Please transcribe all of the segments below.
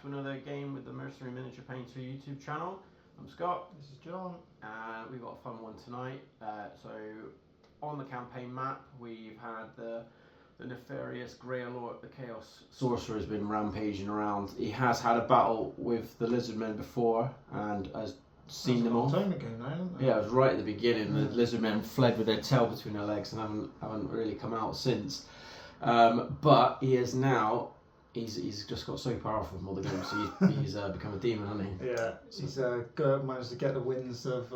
to another game with the Mercenary Miniature Painter YouTube channel. I'm Scott. This is John. And we've got a fun one tonight. So on the campaign map we've had the nefarious Greolort, the Chaos Sorcerer, has been rampaging around. He has had a battle with the Lizardmen before and has seen them all. Time ago now, isn't it? Yeah, it was right at the beginning. The Lizardmen fled with their tail between their legs and haven't really come out since. But he is now. He's just got so powerful from all the games. So he's become a demon, hasn't he? Yeah, he's managed to get the winds of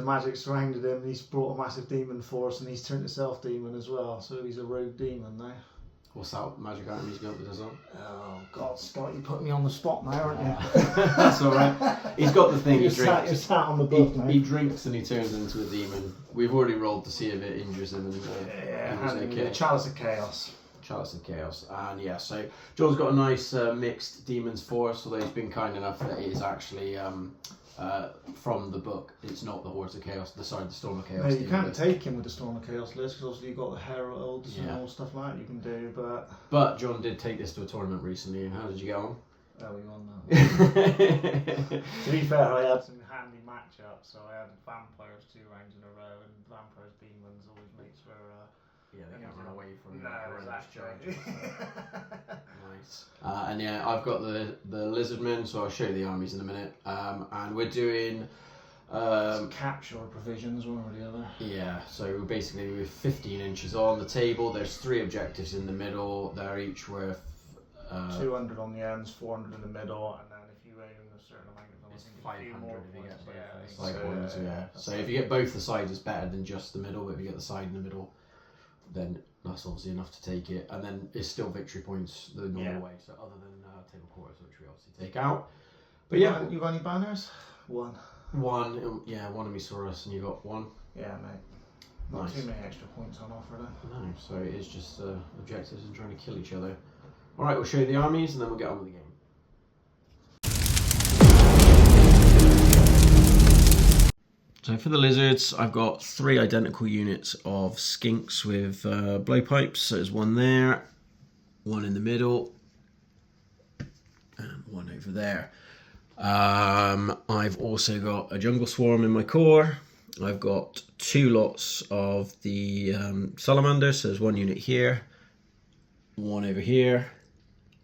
magic surrounded him. He's brought a massive demon force, and he's turned himself demon as well. So he's a rogue demon now. What's that magic item he's got with us on? Oh God, Scott, you put me on the spot now, aren't you? That's all right. He's got the thing. He drinks. You're sat on the book now. He drinks and he turns into a demon. We've already rolled to see if it injures him. And Chalice of Chaos. Chalice of Chaos, and yeah, so John's got a nice mixed demons force, although he's been kind enough that it is actually from the book. It's not the Hordes of Chaos, the Storm of Chaos. No, you can't take him with the Storm of Chaos list because obviously you've got the heralds and Yeah. all stuff like that you can do. But John did take this to a tournament recently. How did you get on? Oh, we won that. To be fair, I had some handy matchups. So I had vampires 2 rounds in a row, and vampires demons always makes for. Yeah, they can't run away from no, exactly. Nice. And yeah, I've got the Lizardmen, so I'll show you the armies in a minute. And we're doing capture provisions, one or the other. Yeah, so basically with 15 inches on the table, there's 3 objectives in the middle. They're each worth 200 on the ends, 400 in the middle, and then if you aim a certain amount of them, it's I think 500 if you get both yeah, side ones. Yeah. So if you get both the sides, it's better than just the middle. But if you get the side in the middle, then that's obviously enough to take it, and then it's still victory points the normal way. So other than table quarters, which we obviously take out. But yeah, you got any banners? One, one of me saw us, and you got one. Yeah, mate. Not too many extra points on offer then. No, so it is just objectives and trying to kill each other. All right, we'll show you the armies, and then we'll get on with the game. So for the lizards, I've got 3 identical units of skinks with blowpipes. So there's one there, one in the middle, and one over there. I've also got a jungle swarm in my core. I've got 2 lots of the salamanders. So there's 1 unit here, 1 over here.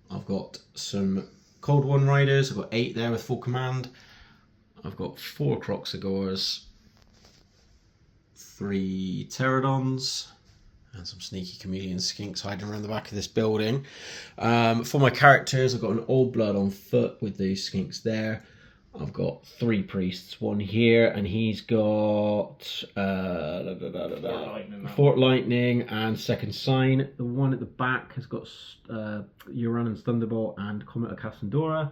I've got some Cold One Riders. I've got 8 there with full command. I've got 4 Croxagors, 3 Pterodons, and some sneaky chameleon skinks hiding around the back of this building. For my characters, I've got an Old Blood on foot with those skinks there. I've got 3 priests, 1 here, and he's got Fort Lightning and Second Sign. The one at the back has got Uranus Thunderbolt and Comet of Cassandora.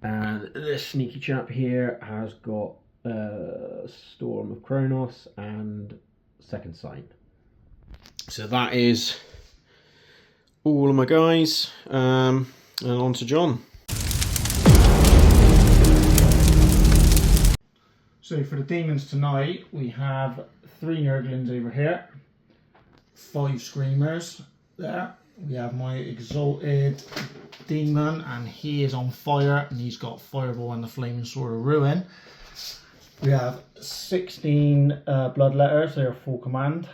And this sneaky chap here has got Storm of Kronos and Second Sight. So that is all of my guys, and on to John. So for the demons tonight, we have 3 Nurglings over here, 5 Screamers there. We have my Exalted Demon, and he is on fire, and he's got Fireball and the Flaming Sword of Ruin. We have 16 Bloodletters, they are full command.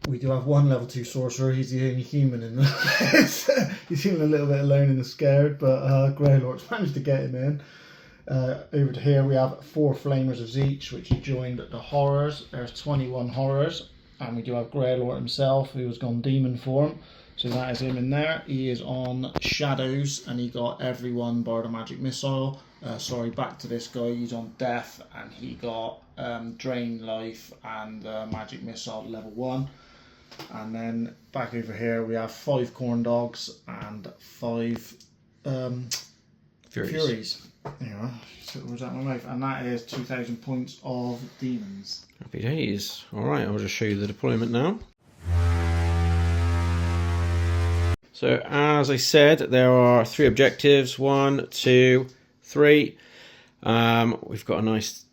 We do have 1 level 2 Sorcerer, he's the only human in this. He's feeling a little bit alone and scared, but Greolort's managed to get him in. Over to here we have 4 Flamers of Zeech, which he joined the Horrors. There's 21 Horrors, and we do have Greolort himself, who has gone demon form. So that is him in there. He is on Shadows, and he got everyone bar the magic missile. Back to this guy, he's on Death, and he got Drain Life and magic missile level 1. And then back over here we have 5 Corn Dogs and 5 Furies. Anyway, so it was out my mouth, and that is 2,000 points of demons. Happy days. Alright, I'll just show you the deployment now. So as I said, there are 3 objectives, 1, 2, 3. We've got a nice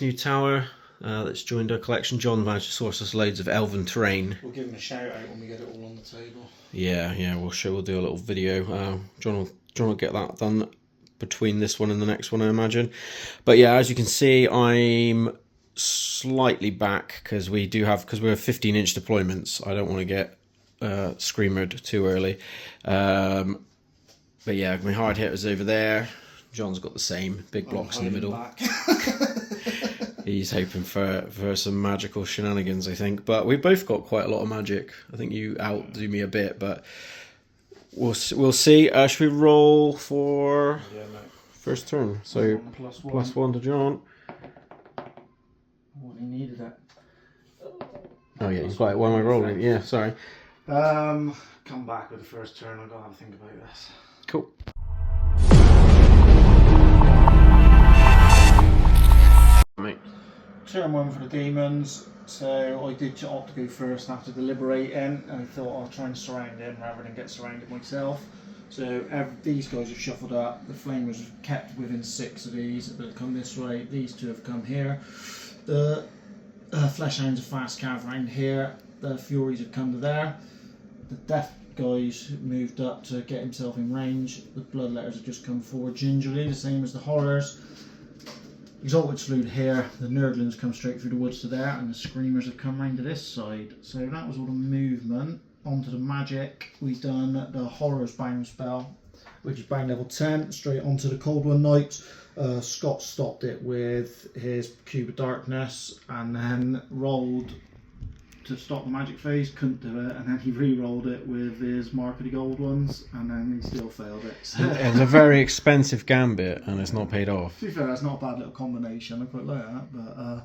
new tower that's joined our collection. John managed to source us loads of elven terrain. We'll give him a shout out when we get it all on the table. Yeah, we'll do a little video. John will John will get that done between this one and the next one, I imagine. But yeah, as you can see, I'm slightly back because we're 15-inch deployments. I don't want to get screamered too early. But yeah, my hard hitters over there. John's got the same big blocks in the middle. He's hoping for some magical shenanigans, I think. But we've both got quite a lot of magic. I think you outdo me a bit, but we'll see. Should we roll for first turn? So +1 to John. What he needed it. Oh yeah, he's like, why am I rolling? Yeah, sorry. Come back with the first turn. I've got to have a think about this. Cool. Mate. Turn 1 for the Daemons. So I did opt to go first after deliberating. I thought I'll try and surround him rather than get surrounded myself. So these guys have shuffled up. The Flamers have kept within 6 of these. They'll come this way. These 2 have come here. The Fleshhounds are fast cav around here. The Furies have come to there. The Death guys moved up to get himself in range. The Bloodletters have just come forward gingerly, the same as the Horrors. Exalted flew here. The Nurglings come straight through the woods to there, and the Screamers have come round to this side. So that was all the movement. Onto the magic, we've done the Horrors bound spell, which is bound level 10, straight onto the Cold One Knight. Scott stopped it with his Cube of Darkness and then rolled to stop the magic phase, couldn't do it, and then he re-rolled it with his Mark of the Gold Ones, and then he still failed it. So. It's a very expensive gambit, and it's not paid off. To be fair, that's not a bad little combination, I quite like that, but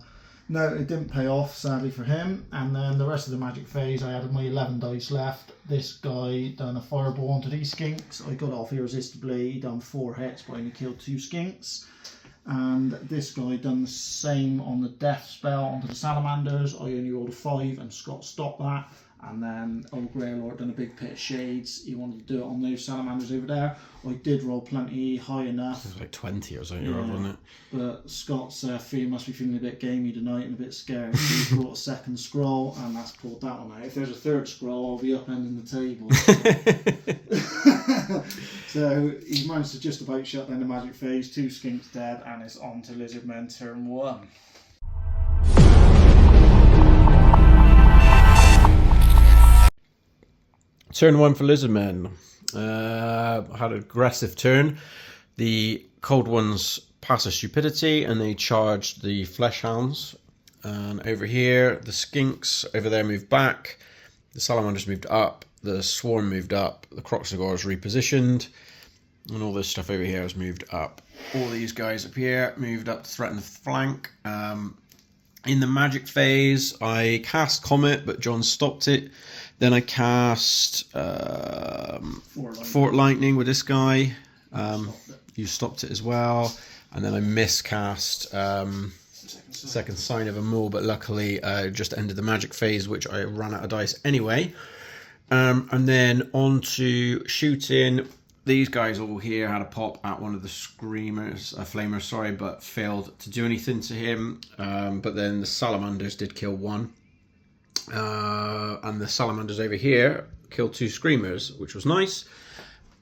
no, it didn't pay off, sadly for him. And then the rest of the magic phase, I had my 11 dice left. This guy done a fireball onto these skinks. I got off irresistibly, he done 4 hits, but I only killed 2 skinks. And this guy done the same on the death spell onto the salamanders. I only rolled a 5 and Scott stopped that. And then old Greolort done a big pit of shades. He wanted to do it on those salamanders over there. I did roll plenty high enough. It was like 20 or something, yeah, wasn't it? But Scott's must be feeling a bit gamey tonight and a bit scared. So he brought a second scroll and that's pulled that one out. If there's a third scroll, I'll be upending the table. So he managed to just about shut down the magic phase. 2 skinks dead, and it's on to Lizardmen turn 1. Turn 1 for Lizardmen. Had an aggressive turn. The Cold Ones pass a stupidity and they charged the Fleshhounds. And over here, the Skinks over there moved back. The Salamanders moved up. The Swarm moved up. The Croxagors repositioned. And all this stuff over here has moved up. All these guys up here moved up to threaten the flank. In the magic phase, I cast Comet, but John stopped it. Then I cast Fort Lightning with this guy. You stopped it as well. And then I miscast Second Sign of a Maul, but luckily just ended the magic phase, which I ran out of dice anyway. And then on to shooting. These guys all here had a pop at one of the flamers, sorry, but failed to do anything to him. But then the salamanders did kill 1. And the salamanders over here killed 2 screamers, which was nice.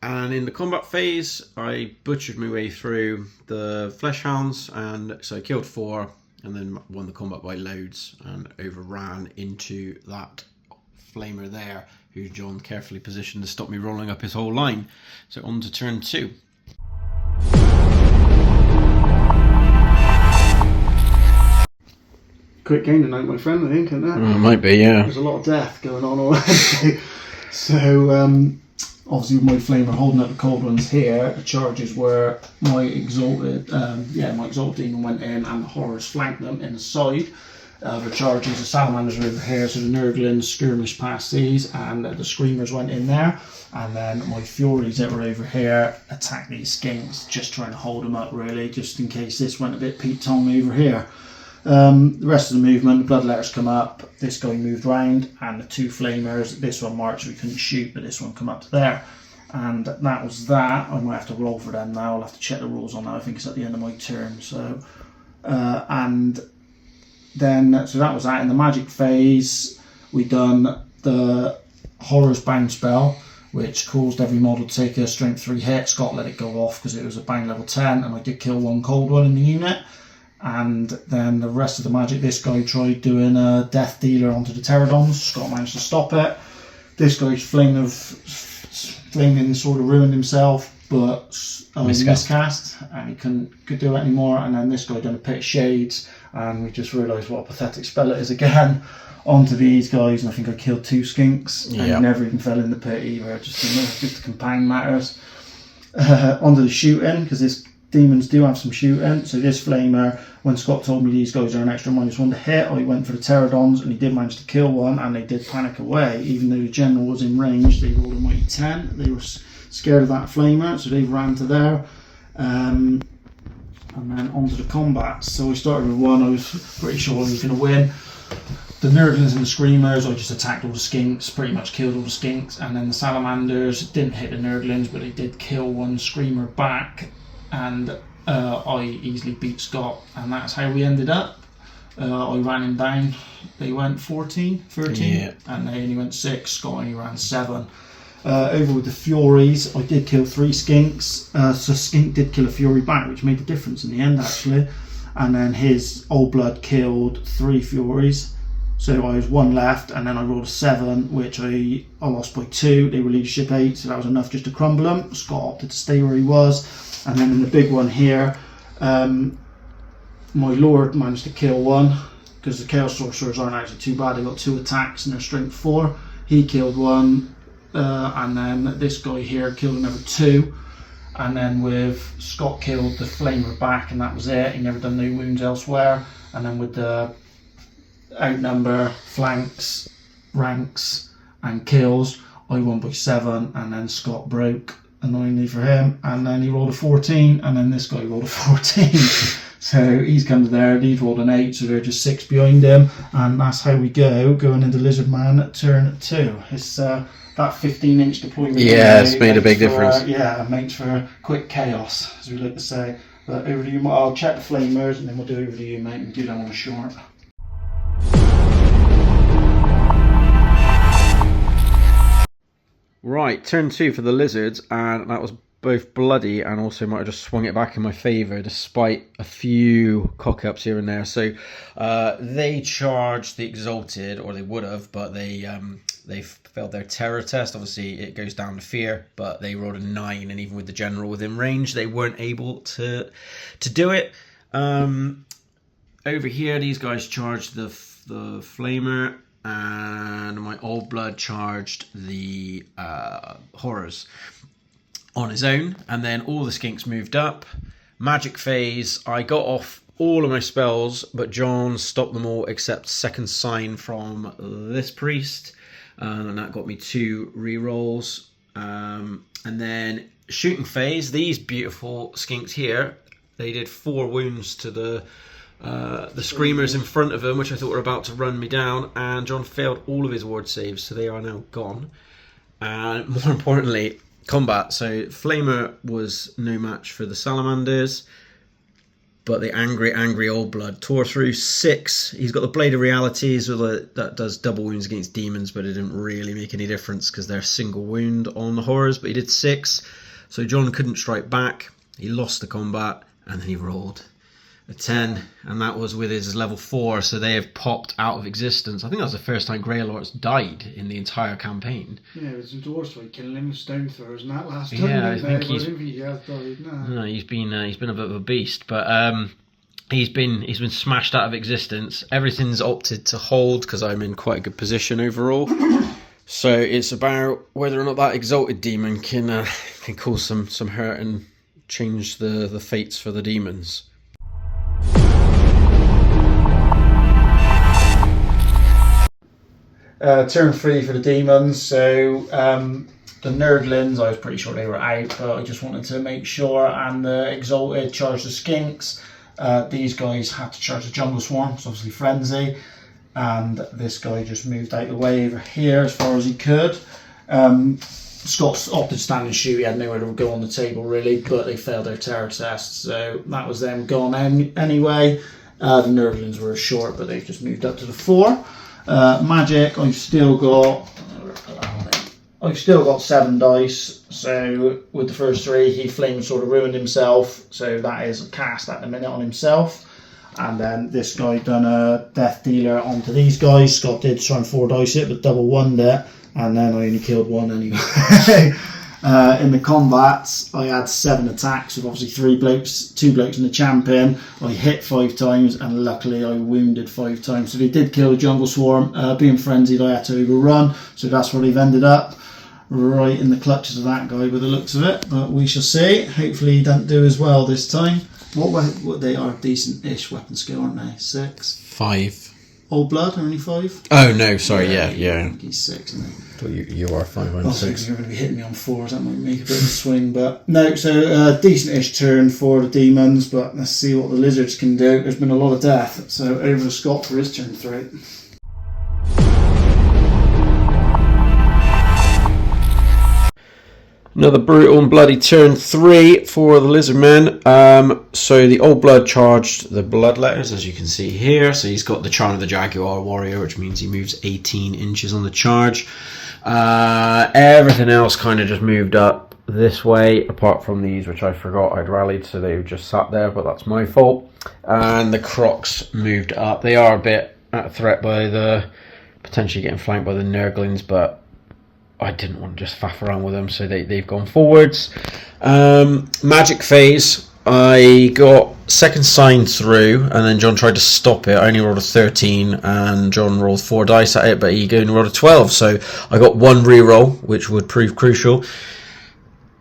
And in the combat phase, I butchered my way through the Fleshhounds, and so I killed 4, and then won the combat by loads, and overran into that flamer there, who John carefully positioned to stop me rolling up his whole line. So on to turn 2. Quick game tonight, my friend, I think, isn't it? It might be, yeah. There's a lot of death going on already. So, obviously with my flamer holding up the Cold Ones here, the charges were my exalted demon went in and the Horrors flanked them in the side. The charges, the salamanders are over here, so the Nurglings skirmished past these, and the Screamers went in there. And then my Furies that were over here attacked these skinks, just trying to hold them up really, just in case this went a bit Pete Tong over here. The rest of the movement, the Bloodletters come up, this guy moved round, and the 2 flamers, this one marched, we couldn't shoot, but this one come up to there. And that was that. I might have to roll for them now, I'll have to check the rules on that, I think it's at the end of my turn. So, and then, so that was that. In the magic phase, we done the Horrors bound spell, which caused every model to take a strength 3 hit. Scott let it go off because it was a bang level 10, and I did kill one cold one in the unit. And then the rest of the magic, this guy tried doing a death dealer onto the pterodons. Scott managed to stop it. This guy's flaming sort of ruined himself, but miscast, and he could do it anymore. And then this guy done a pit of shades, and we just realised what a pathetic spell it is again. Onto these guys, and I think I killed 2 skinks, and he never even fell in the pit either, just to compound matters. Onto the shooting, because this demons do have some shooting. So this flamer, when Scott told me these guys are an extra -1 to hit, I went for the pterodons, and he did manage to kill one, and they did panic away. Even though the general was in range, they rolled a mighty 10. They were scared of that flamer, so they ran to there. And then onto the combat. So we started with one. I was pretty sure I was going to win. The Nurglings and the Screamers, I just attacked all the skinks, pretty much killed all the skinks, and then the Salamanders didn't hit the Nurglings, but they did kill one Screamer back, and I easily beat Scott, and that's how we ended up. I ran him down. They went 14, 13, and they only went 6. Scott only ran 7. Over with the Furies, I did kill 3 skinks, so Skink did kill a Fury back, which made the difference in the end actually, and then his Old Blood killed 3 Furies. So I was 1 left, and then I rolled a 7, which I lost by 2. They released ship 8, so that was enough just to crumble him. Scott opted to stay where he was. And then in the big one here, my Lord managed to kill 1, because the Chaos Sorcerers aren't actually too bad. They got 2 attacks and they're strength 4. He killed 1, and then this guy here killed another 2. And then with Scott killed the Flamer back, and that was it. He never done no wounds elsewhere. And then with the outnumber, flanks, ranks and kills, I won by 7, and then Scott broke, annoyingly for him, and then he rolled a 14, and then this guy rolled a 14. So he's come to there, he's rolled an 8, so they're just 6 behind him, and that's how we going into Lizardman at turn 2. It's that 15-inch deployment. Yeah, it's made a big difference. Yeah, it makes for quick chaos, as we like to say. But over to you, I'll check the flamers, and then we'll do over to you, mate, and do that on a short. Right, turn 2 for the Lizards, and that was both bloody and also might have just swung it back in my favour despite a few cock-ups here and there. So they charged the Exalted, or they would have, but they failed their terror test. Obviously it goes down to fear, but they rolled a 9, and even with the general within range they weren't able to do it. Over here these guys charged the Flamer, and my Old Blood charged the Horrors on his own, and then all the skinks moved up. Magic phase, I got off all of my spells, but John stopped them all except second sign from this priest, and that got me 2 rerolls. And then shooting phase, these beautiful skinks here, they did 4 wounds to the Screamers in front of him, which I thought were about to run me down, and John failed all of his ward saves, so they are now gone. And more importantly, combat. So Flamer was no match for the Salamanders, but the angry Old Blood tore through 6. He's got the Blade of Reality, so that does double wounds against demons, but it didn't really make any difference because they're single wound on the Horrors, but he did 6. So John couldn't strike back. He lost the combat, and then he rolled a 10, and that was with his level 4, so they have popped out of existence. I think that was the first time Greolort's died in the entire campaign. Yeah, it was in Dwarfs fight killing him with stone throwers and that last time. Yeah, I think he's died. No, he's been a bit of a beast, but he's been smashed out of existence. Everything's opted to hold because I'm in quite a good position overall. So it's about whether or not that Exalted demon can cause some hurt and change the fates for the demons. Turn 3 for the demons. So the Nurglings, I was pretty sure they were out, but I just wanted to make sure. And the Exalted charged the Skinks. These guys had to charge the Jungle Swarm, so obviously Frenzy. And this guy just moved out of the way over here as far as he could. Scott opted to stand and shoot. He had nowhere to go on the table really, but they failed their terror test, so that was them gone anyway. The Nurglings were short, but they've just moved up to the 4. Magic, I've still got I've still got 7 dice, so with the first 3 he flame sort of ruined himself, so that is a cast at the minute on himself. And then this guy done a death dealer onto these guys. Scott did try and 4 dice it, but double one it, and then I only killed 1 anyway. In the combats, I had 7 attacks with obviously 2 blokes and the champion. I hit 5 times, and luckily I wounded 5 times. So they did kill the jungle swarm. Being frenzied, I had to overrun, so that's where they've ended up. Right in the clutches of that guy by the looks of it, but we shall see. Hopefully he doesn't do as well this time. What they are decent-ish weapon skill, aren't they? 6? 5. Old blood, only 5? Oh no, sorry, yeah. I think he's 6, isn't he? Thought you are 5 and 6. You're going to be hitting me on 4s, that might make a bit of a swing, but no, so decent-ish turn for the demons, but let's see what the lizards can do. There's been a lot of death, so over to Scott for his turn 3. Another brutal and bloody turn 3 for the Lizardmen. So the old blood charged the bloodletters, as you can see here. So he's got the charm of the Jaguar Warrior, which means he moves 18 inches on the charge. Everything else kind of just moved up this way, apart from these, which I forgot I'd rallied, so they've just sat there, but that's my fault. And the Crocs moved up. They are a bit at a threat by the potentially getting flanked by the Nurglings, but I didn't want to just faff around with them, so they've gone forwards. Magic phase, I got second sign through, and then John tried to stop it. I only rolled a 13, and John rolled 4 dice at it, but he only rolled a 12, so I got 1 reroll, which would prove crucial.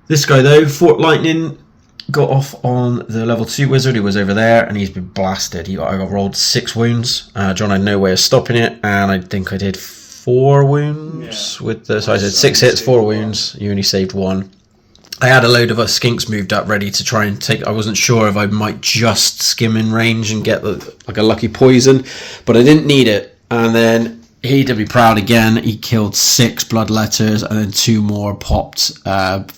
This guy, though, Fort Lightning, got off on the level 2 wizard who was over there, and he's been blasted. I got rolled 6 wounds. John had no way of stopping it, and I think I did 4 wounds with the, so I did 6 hits, 4 wounds. You only saved 1. I had a load of us skinks moved up ready to try and take. I wasn't sure if I might just skim in range and get like a lucky poison, but I didn't need it. And then he did me proud again. He killed 6 bloodletters, and then 2 more popped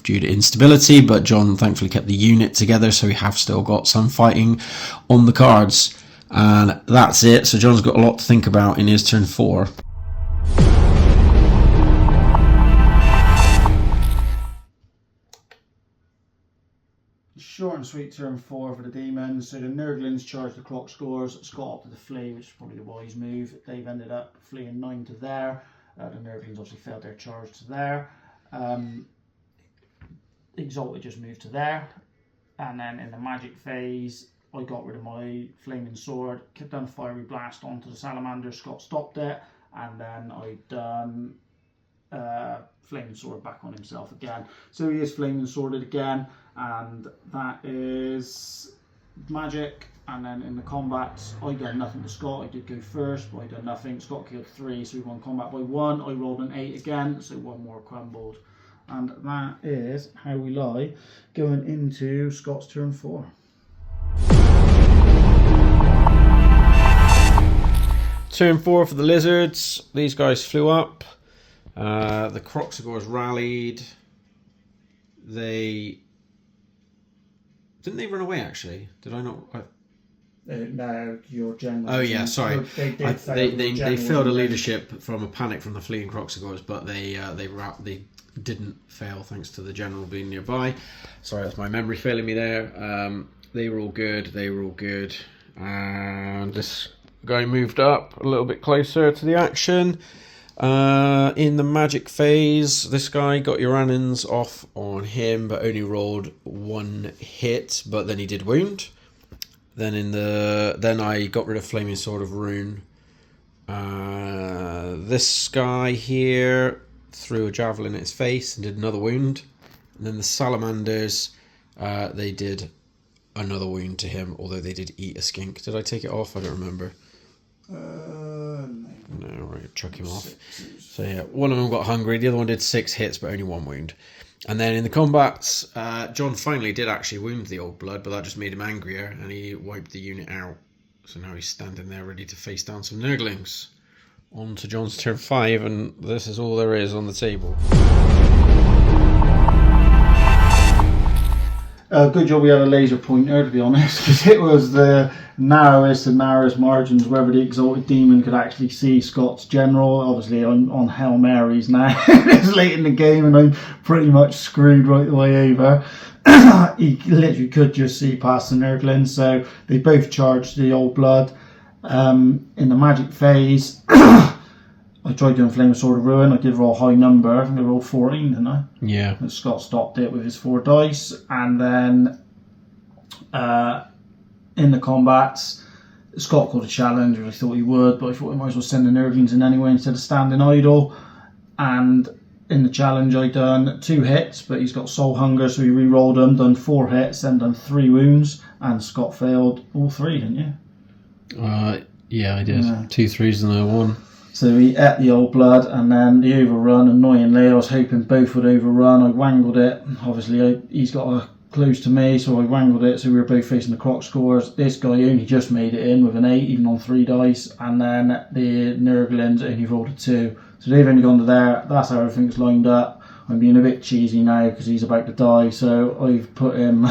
due to instability. But John thankfully kept the unit together, so we have still got some fighting on the cards. And that's it. So John's got a lot to think about in his turn 4. Short and sweet turn 4 for the demons. So the Nurglings charged the clock scores. Scott opted the flee, which is probably the wise move. They've ended up fleeing 9 to there. The Nurglings obviously failed their charge to there. Exalted just moved to there. And then in the magic phase, I got rid of my flaming sword, done fiery blast onto the salamander. Scott stopped it, and then I done flaming sword back on himself again. So he is flaming sworded again, and that is magic. And then in the combats, I done nothing to Scott. I did go first, but I done nothing. Scott killed 3, so we won combat by 1. I rolled an 8 again, so 1 more crumbled. And that is how we lie going into Scott's turn 4. Turn 4 for the lizards. These guys flew up. The Croxagores rallied. Didn't they run away actually? Did I not? No, your general. Oh yeah, sorry. They failed a leadership from a panic from the fleeing Croxagores, but they didn't fail thanks to the general being nearby. Sorry, that's my memory failing me there. They were all good. And this guy moved up a little bit closer to the action. In the magic phase, this guy got Urannins off on him, but only rolled 1 hit, but then he did wound. Then I got rid of Flaming Sword of Rune. This guy here threw a javelin at his face and did another wound. And then the salamanders, they did another wound to him, although they did eat a skink. Did I take it off? I don't remember. No, right, chuck him off. So yeah, one of them got hungry, the other one did 6 hits but only 1 wound. And then in the combats, John finally did actually wound the old blood, but that just made him angrier, and he wiped the unit out. So now he's standing there ready to face down some Nurglings. On to John's turn 5, and this is all there is on the table. Good job we had a laser pointer, to be honest, because it was the narrowest and narrowest margins whether the Exalted Demon could actually see Scott's general. Obviously, I'm on Hail Marys now. It's late in the game and I'm pretty much screwed right the way over. He literally could just see past the Nurglings, so they both charged the Old Blood. In the magic phase, I tried doing Flame Sword of Ruin. I did roll a high number. I think I rolled 14, didn't I? Yeah. And Scott stopped it with his 4 dice. And then in the combats, Scott called a challenge, which I thought he would, but I thought I might as well send the Nurglings in anyway instead of standing idle. And in the challenge, I done 2 hits, but he's got Soul Hunger, so he re-rolled them, done 4 hits, then done 3 wounds, and Scott failed all 3, didn't you? Yeah, I did. Yeah. 2 3s and a 1. So he ate the Old Blood, and then the overrun, annoyingly, I was hoping both would overrun. I wangled it. Obviously, he's got a close to me, so I wangled it, so we were both facing the croc scores. This guy only just made it in with an 8, even on 3 dice, and then the Nurglings only rolled a 2. So they've only gone to there. That's how everything's lined up. I'm being a bit cheesy now because he's about to die, so I've put him...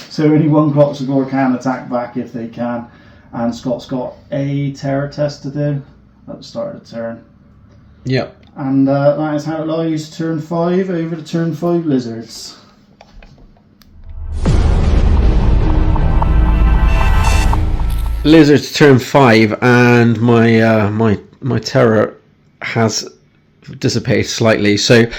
so only one croc score can attack back if they can, and Scott's got a terror test to do at the start of the turn. Yep. And that is how it lies. Turn 5 over to turn 5 lizards. Lizards turn 5, and my terror has dissipated slightly. So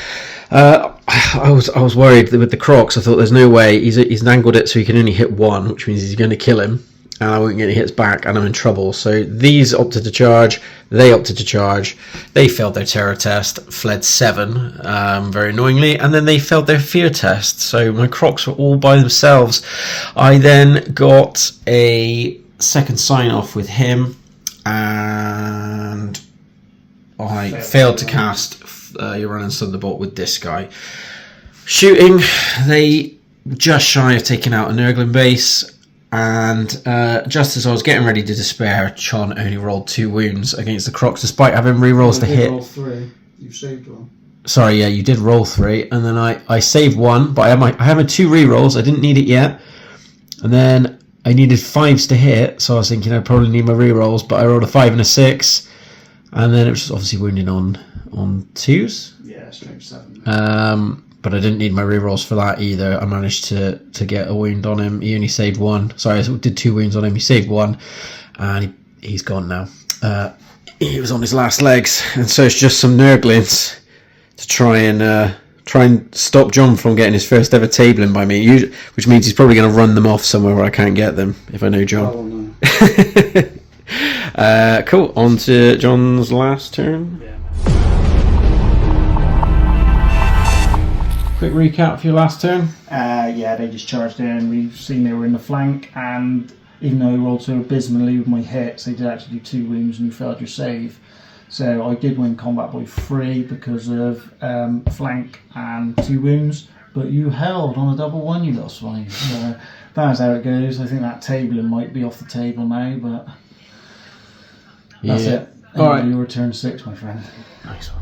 I was worried that with the crocs. I thought there's no way he's angled it so he can only hit 1, which means he's going to kill him. And I won't get any hits back, and I'm in trouble. So these opted to charge, they opted to charge, they failed their terror test, fled 7, very annoyingly, and then they failed their fear test. So my crocs were all by themselves. I then got a second sign off with him, and I failed to cast Uranus Thunderbolt with this guy. Shooting, they just shy of taking out a Nurgling base. And just as I was getting ready to despair, Chon only rolled 2 wounds against the crocs, despite having rerolls to hit. Roll 3. You saved 1. Sorry, yeah, you did roll 3, and then I saved 1, but I had my 2 rerolls. I didn't need it yet, and then I needed 5s to hit, so I was thinking I probably need my rerolls, but I rolled a 5 and a 6, and then it was obviously wounded on 2s. Yeah, strength 7. But I didn't need my rerolls for that either. I managed to get a wound on him. He only saved 1. Sorry, I did 2 wounds on him. He saved 1, and he's gone now. He was on his last legs, and so it's just some Nurglings to try and stop John from getting his first ever tabling by me. Which means he's probably going to run them off somewhere where I can't get them if I know John. Oh, no. Cool. On to John's last turn. Yeah. Quick recap for your last turn. Yeah, they just charged in. We've seen they were in the flank, and even though I rolled so abysmally with my hits, they did actually do 2 wounds and you failed your save. So I did win combat by 3 because of flank and 2 wounds, but you held on a double 1, you little swine. So that's how it goes. I think that tabling might be off the table now, but that's it. All right. You were turn 6, my friend. Nice one.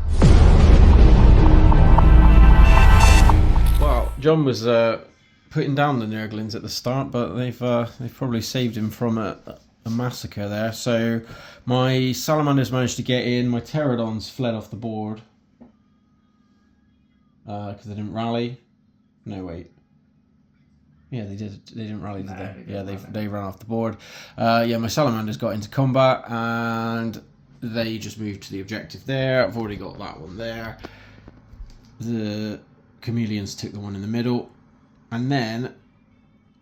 Well, John was putting down the Nurglings at the start, but they've probably saved him from a massacre there. So my Salamanders managed to get in. My Pterodons fled off the board because they didn't rally. No, wait. Yeah, they did. They didn't rally, did they? Yeah, they ran off the board. Yeah, my Salamanders got into combat and they just moved to the objective there. I've already got that one there. The Chameleons took the one in the middle, and then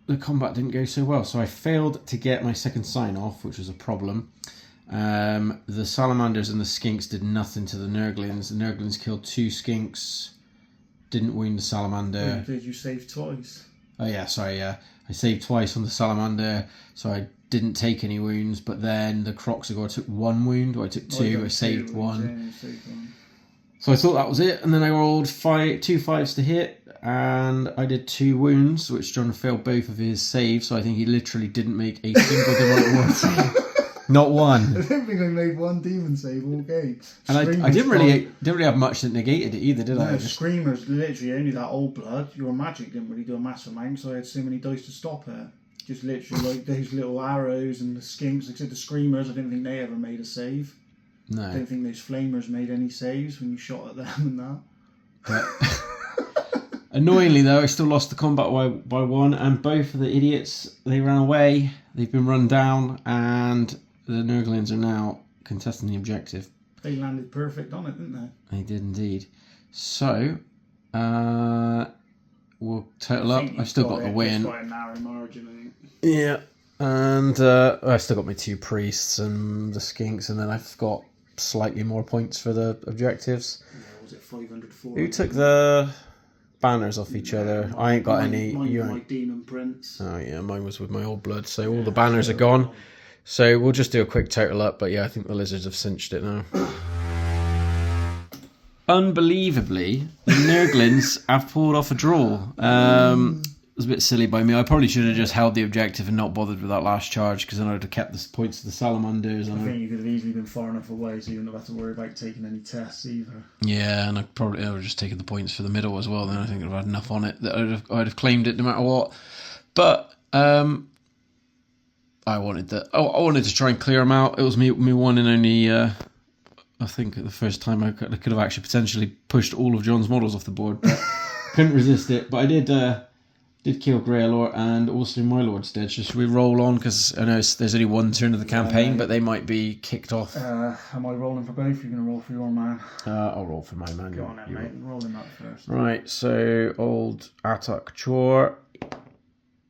the combat didn't go so well, so I failed to get my second sign off, which was a problem. The Salamanders and the Skinks did nothing to the Nurglings. The Nurglings killed 2 Skinks, didn't wound the Salamander. Did you save twice? Oh yeah, sorry, yeah. I saved twice on the Salamander, so I didn't take any wounds, but then the Croxagore took 1 wound, or I took 2, I saved 1. So I thought that was it, and then I rolled 2 5s to hit, and I did 2 wounds, which John failed both of his saves, so I think he literally didn't make a single Demote War save. Not one. I don't think I made one demon save all game. And I didn't really have much that negated it either, did I? No, Screamers, literally only that old blood. Your magic didn't really do a massive amount, so I had so many dice to stop it. Just literally like those little arrows and the skinks. Like I said, the Screamers, I didn't think they ever made a save. No. I don't think those Flamers made any saves when you shot at them and that. But annoyingly though, I still lost the combat by one, and both of the idiots, they ran away. They've been run down, and the Nurglings are now contesting the objective. They landed perfect on it, didn't they? They did indeed. So, we'll total up. I've still got the win. Quite a narrow margin, I think. Yeah, and I've still got my 2 priests and the skinks, and then I've got slightly more points for the objectives. Yeah, was it 504? Who took the banners off each other? I ain't got any. My demon prince. Oh yeah, mine was with my old blood, so all the banners are gone. So we'll just do a quick total up, but yeah, I think the lizards have cinched it now. Unbelievably, the Nurglings have pulled off a draw. It was a bit silly by me. I probably should have just held the objective and not bothered with that last charge, because then I'd have kept the points to the salamanders. I think you could have easily been far enough away, so you wouldn't have had to worry about taking any tests either. Yeah, and I would have just taken the points for the middle as well. Then I think I'd have had enough on it that I'd have claimed it no matter what. But I wanted to try and clear them out. It was me one and only. I think the first time I could have actually potentially pushed all of John's models off the board, but couldn't resist it. But I did kill Greolort, and also my Lord's dead. So should we roll on? Because I know there's only one turn of the campaign, but they might be kicked off. Am I rolling for both? You're going to roll for your man? I'll roll for my man. Go on then, mate. Roll him up first. Right, so old Ataq Chor.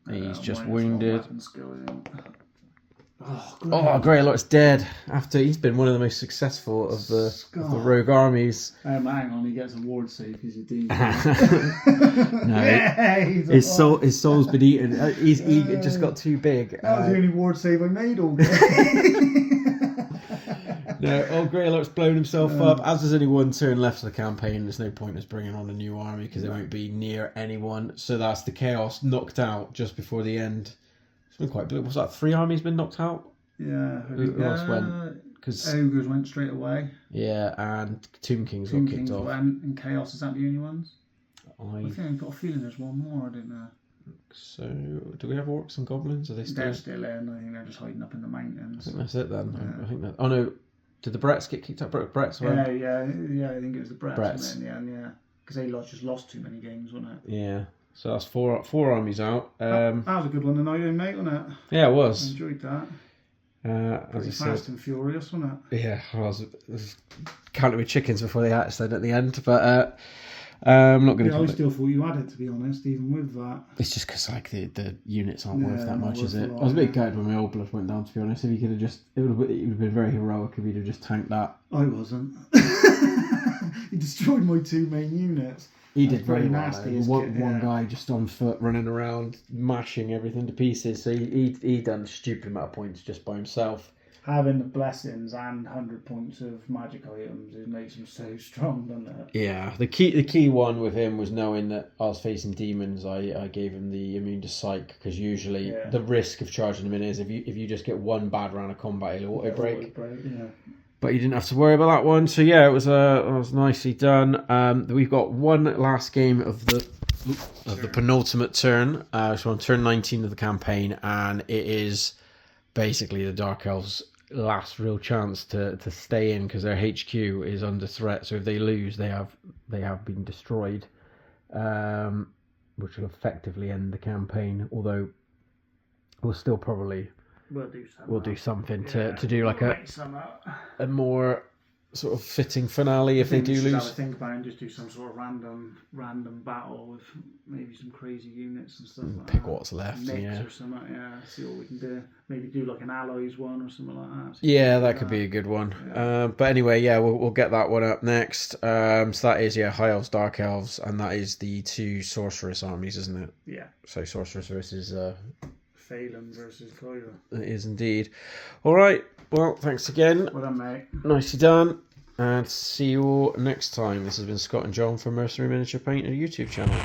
He's just wounded. Oh, Greolort's dead. After he's been one of the most successful of the rogue armies. Hang on, he gets a ward save because he demon. No, yeah, his soul's been eaten. He just got too big. That was the only ward save I made all game. No, old Greolort's blown himself up. As there's only one turn left of the campaign, there's no point in us bringing on a new army because they won't be near anyone. So that's the Chaos knocked out just before the end. It's been quite big. Was that 3 armies been knocked out? Yeah. Who else went? Because Ogres went straight away. Yeah, and Tomb Kings Tomb got kicked Kings off. Went, and Chaos, is that the only ones? I think I've got a feeling there's one more, I don't know. So, do we have orcs and goblins? Are they still? They're still in. I think they're just hiding up in the I mountains. think that's it then. Yeah. I think that. Oh no, did the Bretts get kicked out? Bretts went. Yeah. I think it was the Bretts. Bretts. In the end, yeah, because they just lost too many games, wasn't it? Yeah. So that's four armies out. That was a good one tonight, mate, wasn't it? Yeah, it I was. enjoyed that. As Pretty I fast said, and furious, wasn't it? yeah, I was counting with chickens before they hatched then at the end, but I'm not going to. I still thought you had it, to be honest, even with that. It's just because like the units aren't worth that much, is it? a lot, I was a bit gutted when my old blood went down. To be honest, if he could have just, it would have been very heroic if he'd have just tanked that. I wasn't. He destroyed my 2 main units. He did very well. Nasty. One guy just on foot running around, mashing everything to pieces. So he done a stupid amount of points just by himself. Having the blessings and 100 points of magic items, it makes him so strong, doesn't it? Yeah, the key one with him was knowing that I was facing demons. I gave him the immune to psych, because usually the risk of charging him in is if you just get one bad round of combat, he'll auto break. Yeah. But you didn't have to worry about that one. So yeah, it was nicely done. We've got one last game of the penultimate turn. So on turn 19 of the campaign, and it is basically the Dark Elves' last real chance to stay in, because their HQ is under threat. So if they lose, they have been destroyed, which will effectively end the campaign. Although we'll still probably. We'll do something to do like a more sort of fitting finale if they do lose. Have a think about it and just do some sort of random battle with maybe some crazy units and stuff. Like Pick that. what's left. Mix or something. Yeah, see what we can do. Maybe do like an alloys one or something like that. Yeah, that could be a good one. Yeah. But anyway, yeah, we'll get that one up next. So that is High Elves, Dark Elves, and that is the 2 Sorceress armies, isn't it? Yeah. So Sorceress versus. Phelan versus Kyra. It is indeed. All right. Well, thanks again. Well done, mate. Nicely done. And see you all next time. This has been Scott and John from Mercenary Miniature Painter YouTube channel.